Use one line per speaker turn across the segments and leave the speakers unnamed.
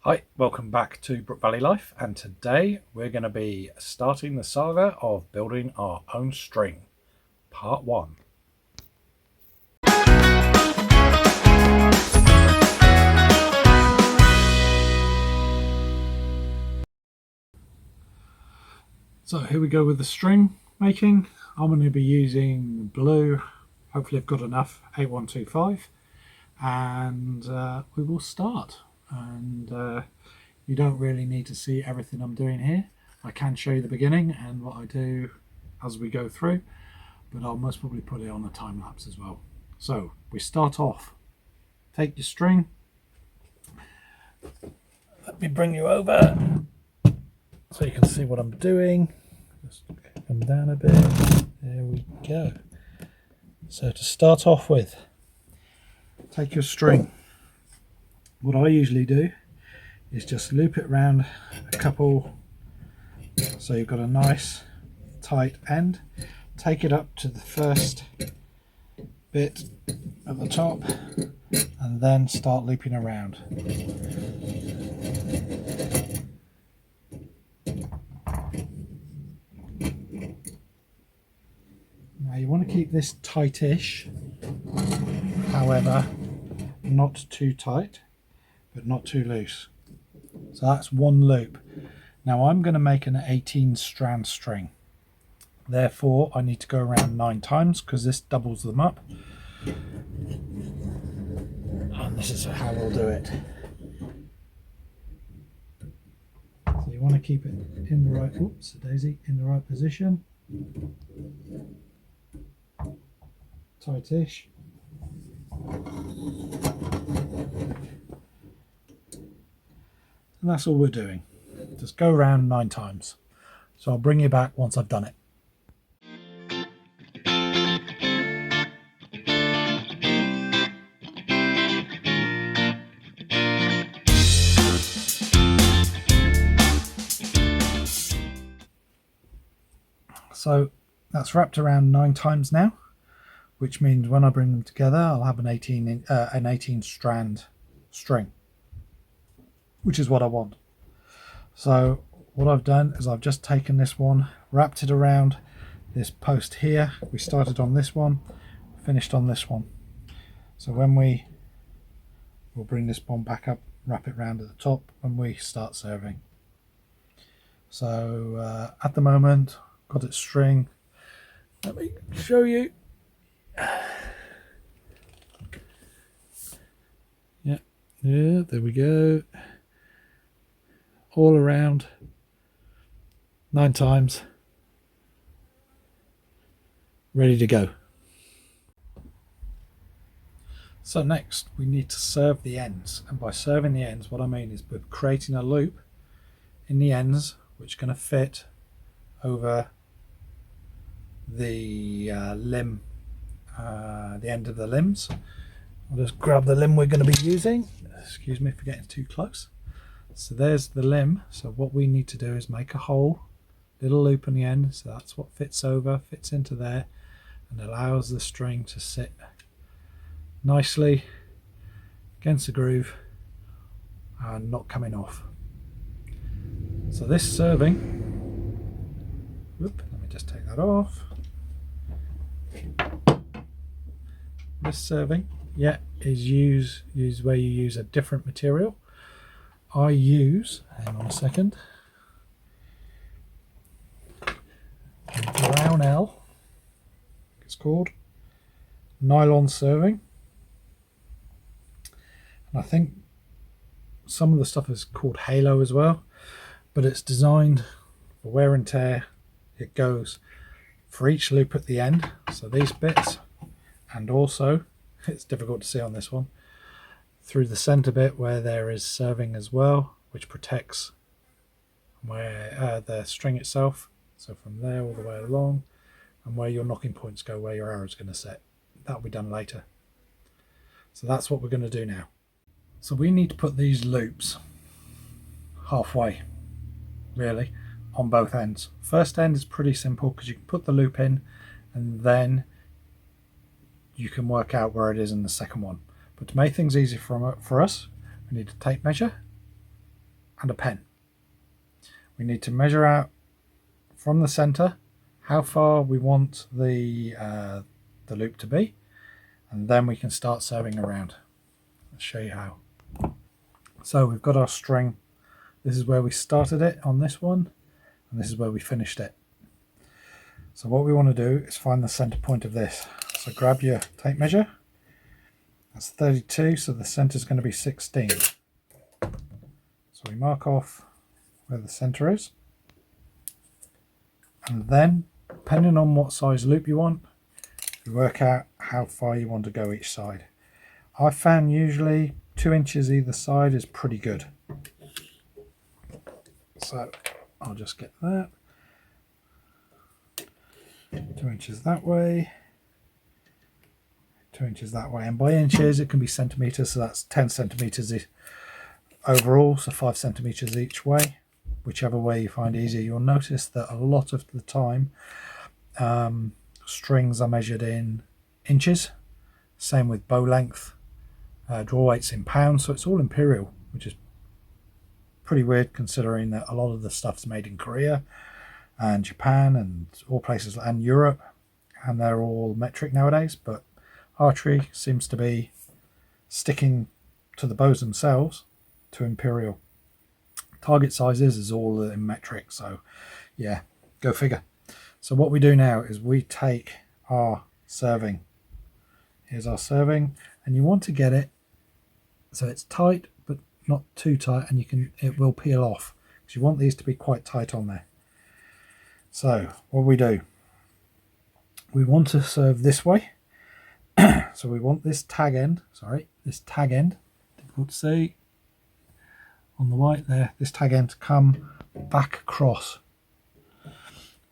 Hi, welcome back to Brook Valley Life, and today we're going to be starting the saga of building our own string, part 1. So here we go with the string making. I'm going to be using blue, hopefully I've got enough, 8125, and we will start. And you don't really need to see everything I'm doing here. I can show you the beginning and what I do as we go through, but I'll most probably put it on a time lapse as well. So we start off, take your string, let me bring you over so you can see what I'm doing. Just come down a bit, there we go. So to start off with, take your string. What I usually do is just loop it around a couple, so you've got a nice tight end. Take it up to the first bit at the top and then start looping around. Now you want to keep this tightish, however not too tight but not too loose. So that's one loop. Now I'm going to make an 18 strand string. Therefore, I need to go around 9 times because this doubles them up. And this is how we'll do it. So you want to keep it in the right, oops, daisy, in the right position. Tightish. And that's all we're doing. Just go around 9 times. So I'll bring you back once I've done it. So that's wrapped around 9 times now, which means when I bring them together, I'll have an 18 strand string, which is what I want. So what I've done is I've just taken this one, wrapped it around this post here. We started on this one, finished on this one. So when we'll bring this one back up, wrap it round at the top, and we start serving. So at the moment, got its string. Let me show you. Yeah, there we go. All around 9 times, ready to go. So next we need to serve the ends, and by serving the ends what I mean is we're creating a loop in the ends which is going to fit over the limb, the end of the limbs. I'll just grab the limb we're going to be using. Excuse me for getting too close. So there's the limb. So what we need to do is make a hole, little loop in the end, so that's what fits over, fits into there, and allows the string to sit nicely against the groove and not coming off. So this serving, whoop, let me just take that off. This serving, yeah, is use where you use a different material. I use, hang on a second, brown L, it's called, nylon serving. And I think some of the stuff is called Halo as well, but it's designed for wear and tear. It goes for each loop at the end, so these bits, and also, it's difficult to see on this one, through the center bit where there is serving as well, which protects where the string itself, so from there all the way along, and where your knocking points go, where your arrow is going to set. That'll be done later. So that's what we're going to do now. So we need to put these loops halfway, really, on both ends. First end is pretty simple because you can put the loop in and then you can work out where it is in the second one. But to make things easy for us, we need a tape measure, and a pen. We need to measure out from the center how far we want the loop to be, and then we can start sewing around. I'll show you how. So we've got our string. This is where we started it on this one, and this is where we finished it. So what we want to do is find the center point of this. So grab your tape measure. That's 32, so the center is going to be 16. So we mark off where the center is, and then depending on what size loop you want, you work out how far you want to go each side. I found usually 2 inches either side is pretty good. So I'll just get that. 2 inches that way, 2 inches that way, and by inches it can be centimeters, so that's 10 centimeters overall, so 5 centimeters each way, whichever way you find easier. You'll notice that a lot of the time strings are measured in inches, same with bow length, draw weights in pounds, so it's all imperial, which is pretty weird considering that a lot of the stuff's made in Korea and Japan and all places, and Europe, and they're all metric nowadays. But Archery seems to be sticking to the bows themselves to imperial. Target sizes is all in metric, so yeah, go figure. So what we do now is we take our serving. Here's our serving, and you want to get it so it's tight but not too tight, and it will peel off, because you want these to be quite tight on there. So what we do, we want to serve this way. So we want this tag end, difficult to see on the white there, this tag end to come back across.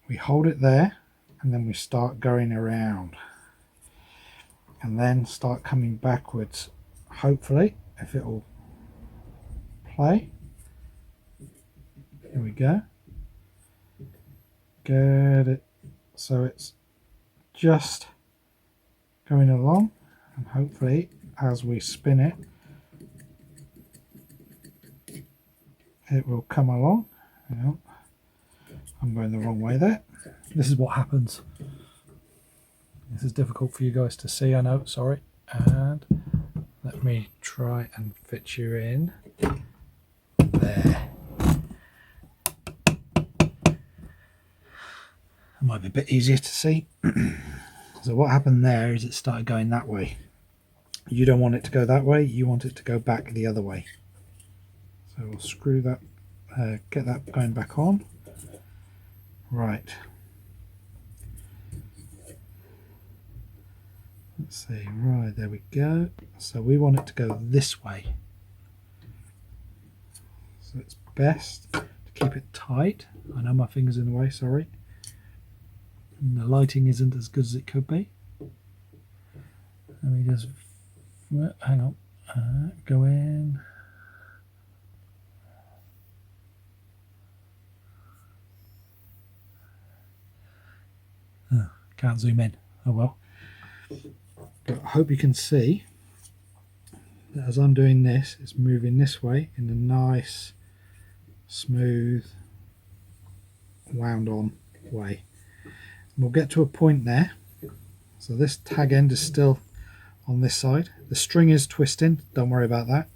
We hold it there, and then we start going around, and then start coming backwards, hopefully, if it will play. Here we go. Get it so it's just going along, and hopefully as we spin it, it will come along. I'm going the wrong way there. This is what happens. This is difficult for you guys to see, I know, sorry. And let me try and fit you in there. It might be a bit easier to see. So what happened there is it started going that way. You don't want it to go that way, you want it to go back the other way. So we'll screw that, get that going back on. Right. Let's see, right, there we go. So we want it to go this way. So it's best to keep it tight. I know my finger's in the way, sorry. And the lighting isn't as good as it could be. Let me just, hang on, go in. Oh, can't zoom in, oh well. But I hope you can see that as I'm doing this, it's moving this way in a nice, smooth, wound on way. We'll get to a point there. So this tag end is still on this side. The string is twisting, don't worry about that.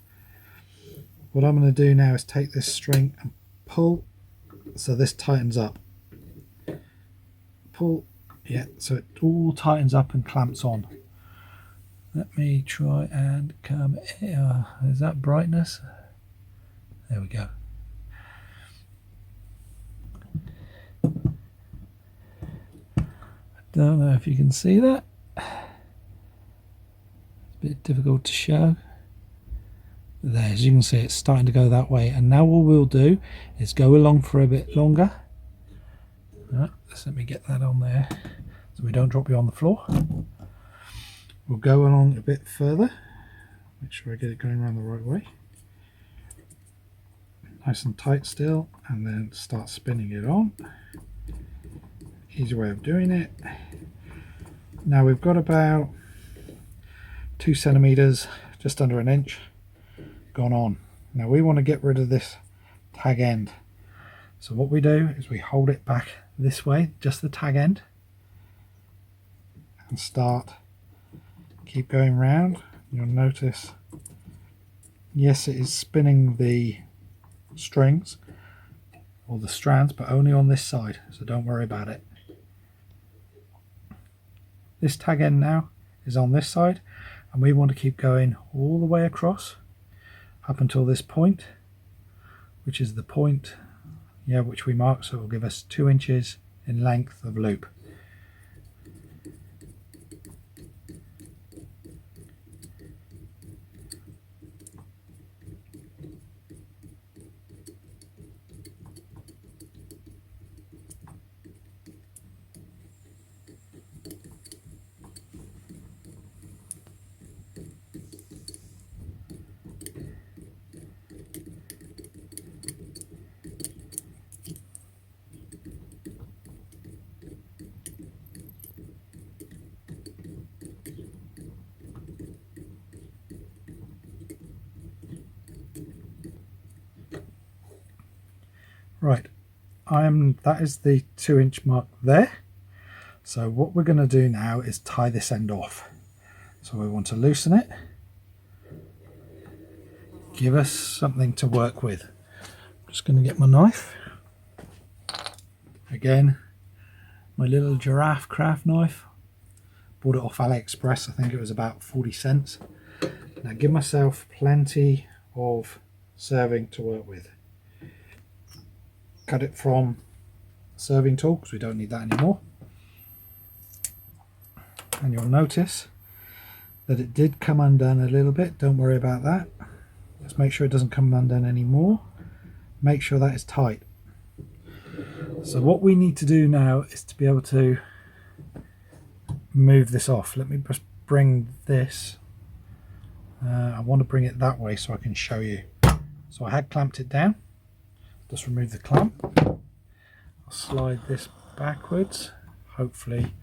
What I'm going to do now is take this string and pull so this tightens up. Pull, yeah, so it all tightens up and clamps on. Let me try and come here. Is that brightness? There we go. Don't know if you can see that. It's a bit difficult to show. There, as you can see, it's starting to go that way. And now what we'll do is go along for a bit longer. Right, let's let me get that on there so we don't drop you on the floor. We'll go along a bit further. Make sure I get it going around the right way. Nice and tight still, and then start spinning it on. Easy way of doing it. Now we've got about 2 centimeters, just under an inch, gone on. Now we want to get rid of this tag end. So what we do is we hold it back this way, just the tag end, and keep going round. You'll notice, yes, it is spinning the strings or the strands, but only on this side, so don't worry about it. This tag end now is on this side, and we want to keep going all the way across up until this point, which is the point, which we mark, so it will give us 2 inches in length of loop. Right, that is the 2-inch mark there. So what we're going to do now is tie this end off. So we want to loosen it, give us something to work with. I'm just going to get my knife. Again, my little giraffe craft knife. Bought it off AliExpress, I think it was about 40 cents. Now give myself plenty of serving to work with. Cut it from a serving tool because we don't need that anymore. And you'll notice that it did come undone a little bit. Don't worry about that. Let's make sure it doesn't come undone anymore. Make sure that is tight. So what we need to do now is to be able to move this off. Let me just bring this. I want to bring it that way so I can show you. So I had clamped it down. Just remove the clamp. I'll slide this backwards. Hopefully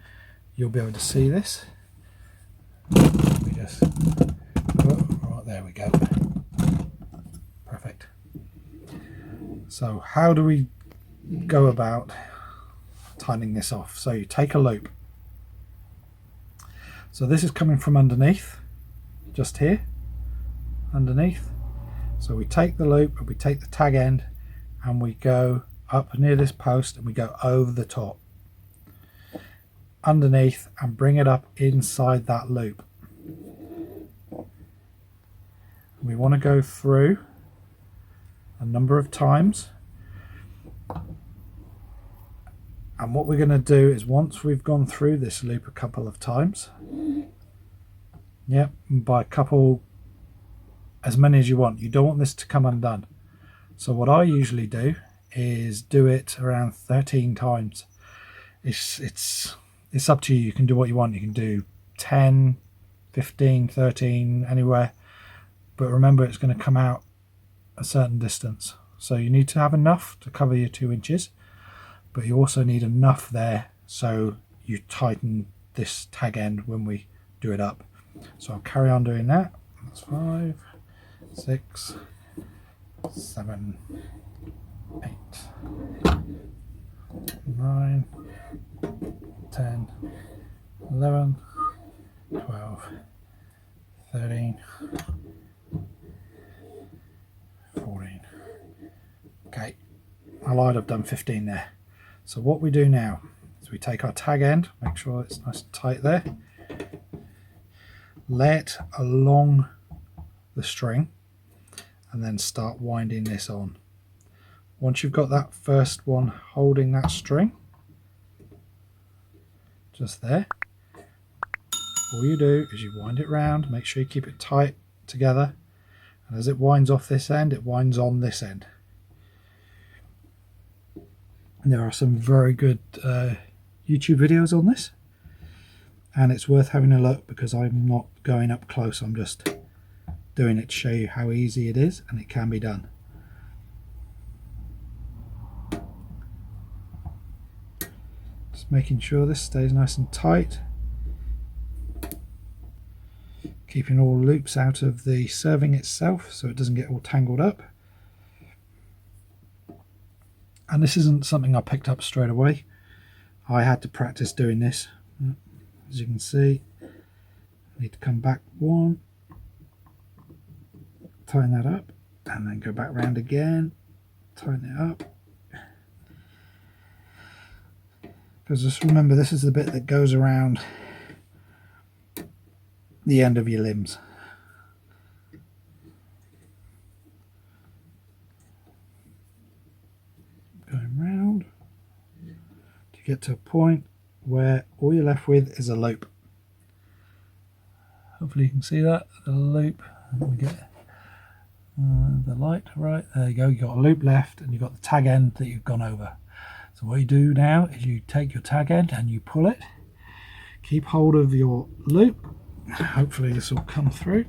you'll be able to see this. Let me just, right, there we go. Perfect. So how do we go about tightening this off? So you take a loop. So this is coming from underneath, just here, underneath. So we take the loop, we take the tag end, and we go up near this post and we go over the top, underneath, and bring it up inside that loop. We want to go through a number of times. And what we're going to do is, once we've gone through this loop a couple of times, by a couple, as many as you want. You don't want this to come undone. So what I usually do is do it around 13 times. It's up to you. You can do what you want. You can do 10, 15, 13, anywhere. But remember, it's going to come out a certain distance. So you need to have enough to cover your 2 inches. But you also need enough there so you tighten this tag end when we do it up. So I'll carry on doing that. That's 5, 6, 7, 8, 9, 10, 11, 12, 13, 14. Okay, I lied, I've done 15 there. So what we do now is we take our tag end, make sure it's nice and tight there, lay it along the string, and then start winding this on. Once you've got that first one holding that string, just there, all you do is you wind it round, make sure you keep it tight together, and as it winds off this end, it winds on this end. And there are some very good YouTube videos on this, and it's worth having a look because I'm not going up close, I'm just doing it to show you how easy it is, and it can be done. Just making sure this stays nice and tight, keeping all loops out of the serving itself so it doesn't get all tangled up. And this isn't something I picked up straight away. I had to practice doing this. As you can see, I need to come back one, tighten that up, and then go back round again, tighten it up. Because just remember, this is the bit that goes around the end of your limbs. Going round to get to a point where all you're left with is a loop. Hopefully you can see that, the loop. Let me get the light right, there you go. You've got a loop left and you've got the tag end that you've gone over. So what you do now is you take your tag end and you pull it. Keep hold of your loop. Hopefully this will come through,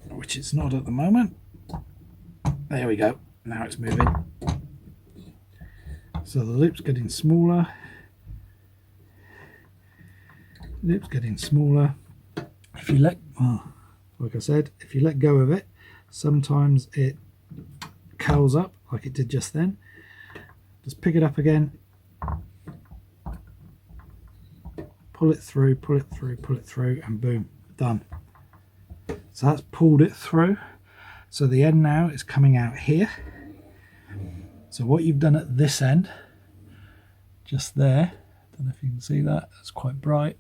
which it's not at the moment. There we go. Now it's moving. So the loop's getting smaller. Loop's getting smaller. If you let, like I said, if you let go of it, sometimes it curls up like it did just then. Just pick it up again, pull it through, pull it through, pull it through, and boom, done. So that's pulled it through. So the end now is coming out here. So what you've done at this end, just there, don't know if you can see that, it's quite bright.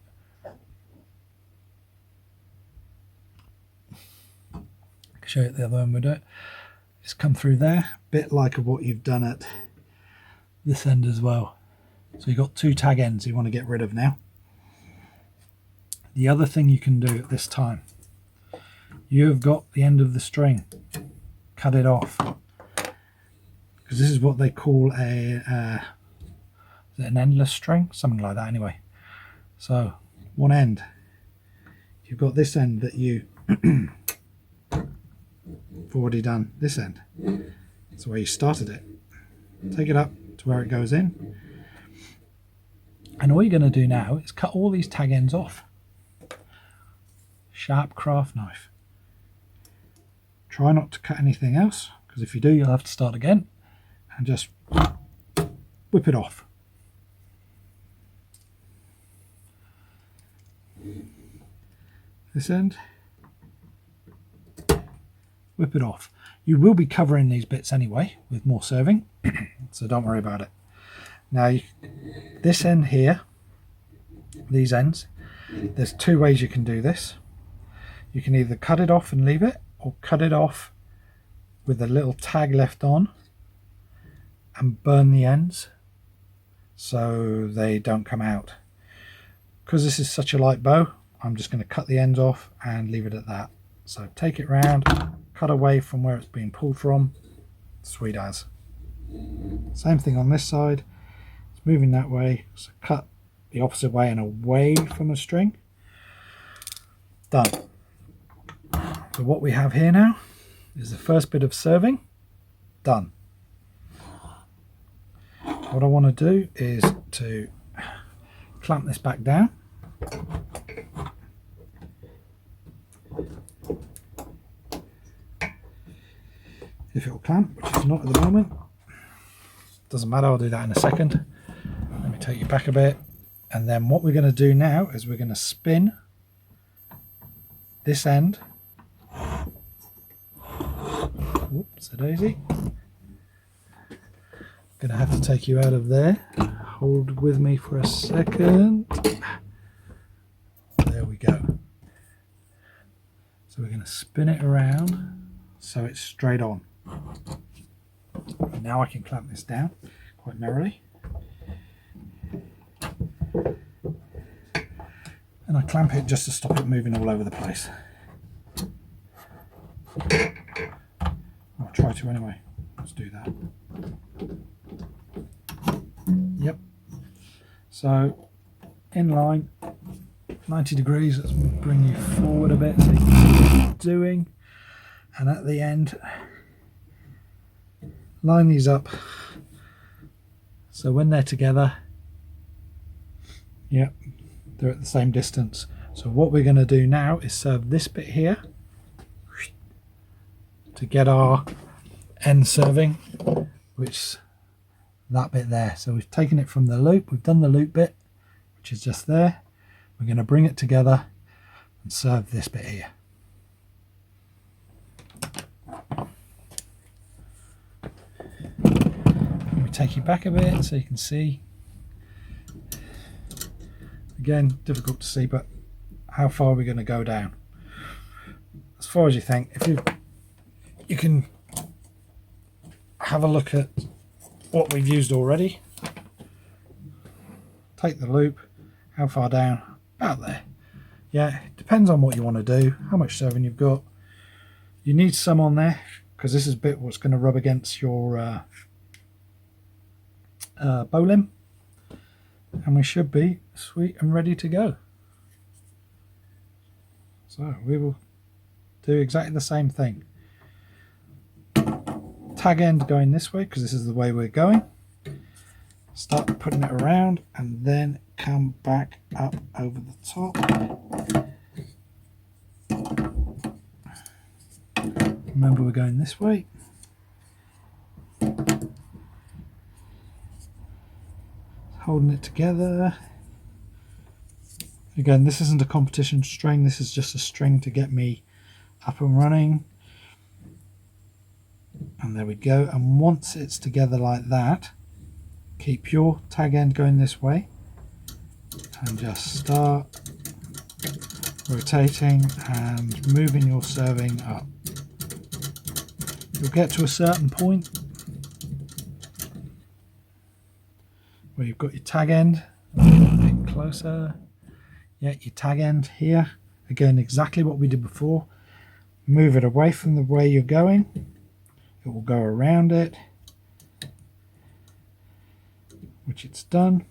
I can show you the other one with it. It's come through there, bit like what you've done at this end as well. So you've got two tag ends you want to get rid of now. The other thing you can do at this time, you've got the end of the string, cut it off, because this is what they call a is it an endless string, something like that anyway. So one end, you've got this end that you have already done this end. That's where you started it. Take it up to where it goes in, and all you're going to do now is cut all these tag ends off. Sharp craft knife. Try not to cut anything else, because if you do you'll have to start again, and just whip it off. This end, whip it off. You will be covering these bits anyway with more serving, so don't worry about it. Now this end here, these ends, there's two ways you can do this. You can either cut it off and leave it, or cut it off with a little tag left on and burn the ends so they don't come out. Because this is such a light bow, I'm just going to cut the ends off and leave it at that. So take it round, cut away from where it's being pulled from, sweet as. Same thing on this side, it's moving that way, so cut the opposite way and away from the string. Done. So what we have here now is the first bit of serving done. What I want to do is to clamp this back down. If it will clamp, which is not at the moment, doesn't matter, I'll do that in a second. Let me take you back a bit, and then what we're going to do now is we're going to spin this end. Whoops, a daisy. Gonna have to take you out of there. Hold with me for a second. There we go. So we're going to spin it around so it's straight on. Now I can clamp this down quite merrily. And I clamp it just to stop it moving all over the place. I'll try to anyway. Let's do that. Yep. So in line, 90 degrees. Let's bring you forward a bit so you can see what I'm doing. And at the end, line these up so when they're together, yep, they're at the same distance. So what we're going to do now is serve this bit here to get our end serving which that bit there. So we've taken it from the loop, we've done the loop bit, which is just there. We're going to bring it together and serve this bit here. And we take it back a bit so you can see. Again, difficult to see, but how far are we going to go down? As far as you think. If you can have a look at what we've used already. Take the loop, how far down? About there. Yeah, it depends on what you want to do, how much serving you've got. You need some on there because this is a bit what's going to rub against your bow limb, and we should be sweet and ready to go. So we will do exactly the same thing. Tag end going this way because this is the way we're going. Start putting it around and then come back up over the top. Remember, we're going this way. Holding it together. Again, this isn't a competition string, this is just a string to get me up and running. And there we go. And once it's together like that, keep your tag end going this way and just start rotating and moving your serving up. You'll get to a certain point where you've got your tag end. A bit closer. Yeah, your tag end here. Again, exactly what we did before. Move it away from the way you're going. It will go around it, which it's done,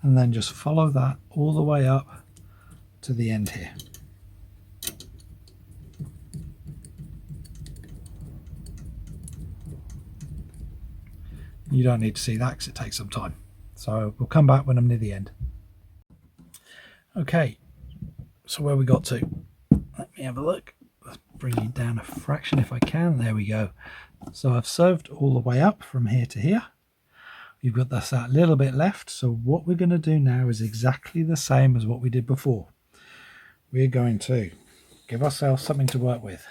and then just follow that all the way up to the end here. You don't need to see that because it takes some time, so we'll come back when I'm near the end. Okay, so where we got to, let me have a look. Let's bring you down a fraction if I can. There we go. So I've served all the way up from here to here. You've got that little bit left. So what we're going to do now is exactly the same as what we did before. We're going to give ourselves something to work with.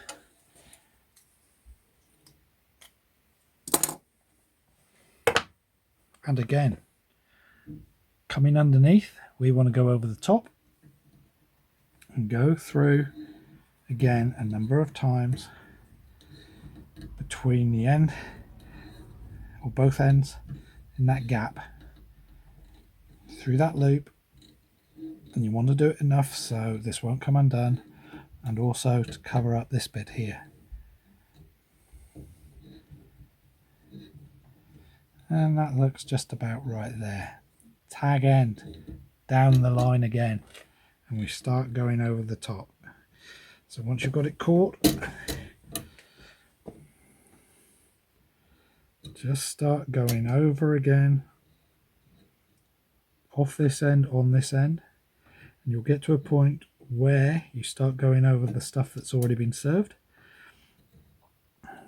And again, coming underneath, we want to go over the top and go through again a number of times between the end or both ends in that gap through that loop, and you want to do it enough so this won't come undone, and also to cover up this bit here. And that looks just about right there. Tag end down the line again, and we start going over the top. So once you've got it caught, just start going over again, off this end, on this end, and you'll get to a point where you start going over the stuff that's already been served,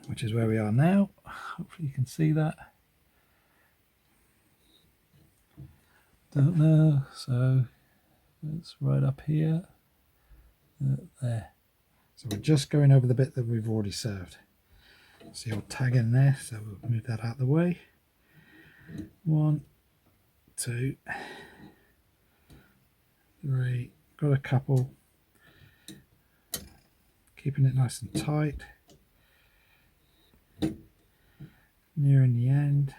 which is where we are now. Hopefully you can see that. Don't know, so it's right up here, there. So we're just going over the bit that we've already served. See our tag in there, so we'll move that out of the way. 1, 2, 3, got a couple. Keeping it nice and tight. Nearing the end.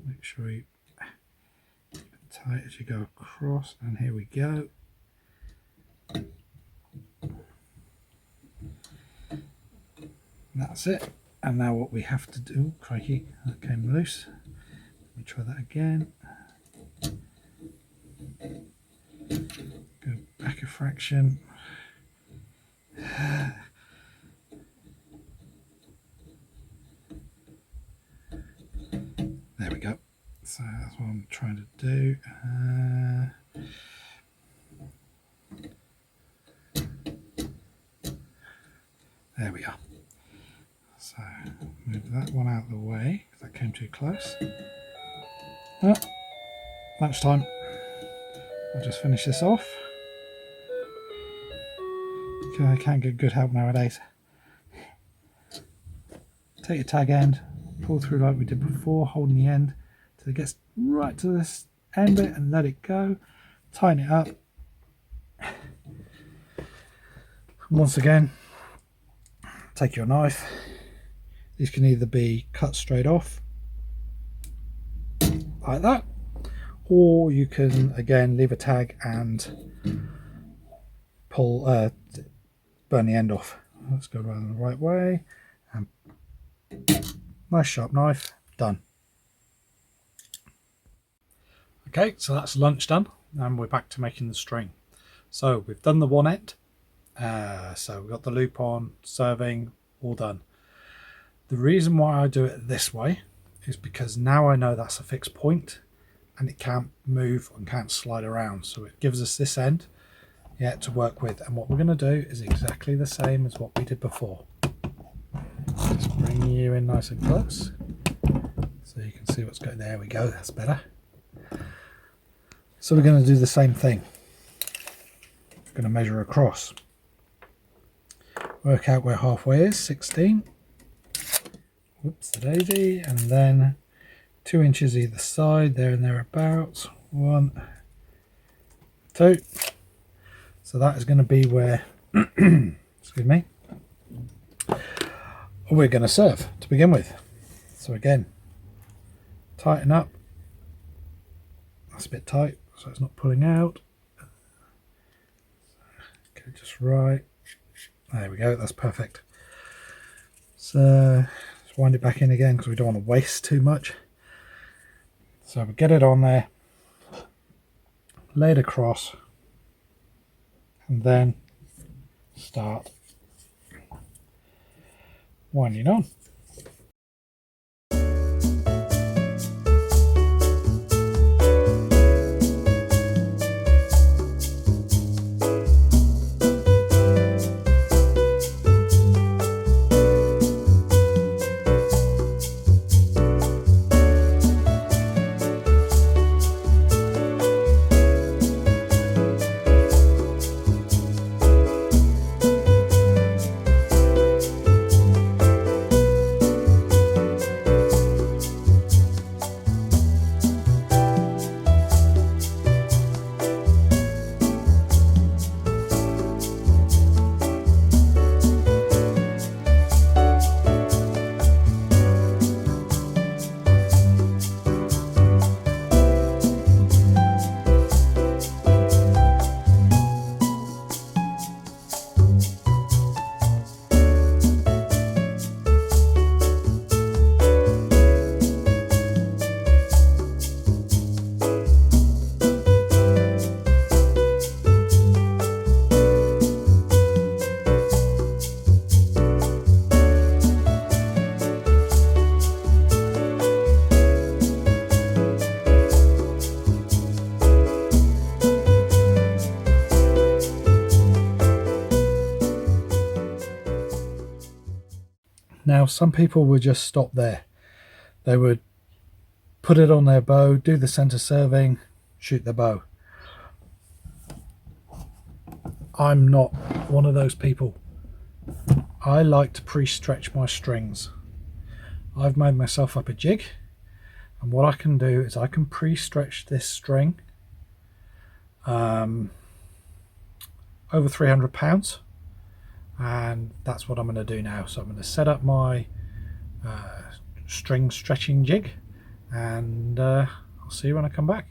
Make sure you keep it tight as you go across, and here we go. That's it. And now what we have to do, crikey, that came loose. Let me try that again. Go back a fraction. There we go. So that's what I'm trying to do. There we are. So move that one out of the way because that came too close. Oh, lunchtime. I'll just finish this off. Okay, I can't get good help nowadays. Take your tag end, pull through like we did before, holding the end till it gets right to this end bit and let it go. Tighten it up. Once again, take your knife. These can either be cut straight off like that, or you can again leave a tag and pull burn the end off. Let's go around the right way, and nice sharp knife, done. Okay, so that's lunch done, and we're back to making the string. So we've done the one end, so we've got the loop on, serving, all done. The reason why I do it this way is because now I know that's a fixed point and it can't move and can't slide around. So it gives us this end to work with. And what we're going to do is exactly the same as what we did before. Just bring you in nice and close so you can see what's going. There we go, that's better. So we're going to do the same thing. We're going to measure across. Work out where halfway is, 16. Whoops, the daisy, and then 2 inches either side, there and thereabouts. 1, 2. So that is going to be where, excuse me, we're going to serve to begin with. So again, tighten up. That's a bit tight, so it's not pulling out. Okay, just right. There we go, that's perfect. So wind it back in again because we don't want to waste too much. So we get it on there, lay it across, and then start winding on. Now some people would just stop there. They would put it on their bow, do the center serving, shoot the bow. I'm not one of those people. I like to pre-stretch my strings. I've made myself up a jig, and what I can do is I can pre-stretch this string over 300 pounds, and that's what I'm going to do now. So I'm going to set up my string stretching jig, and I'll see you when I come back.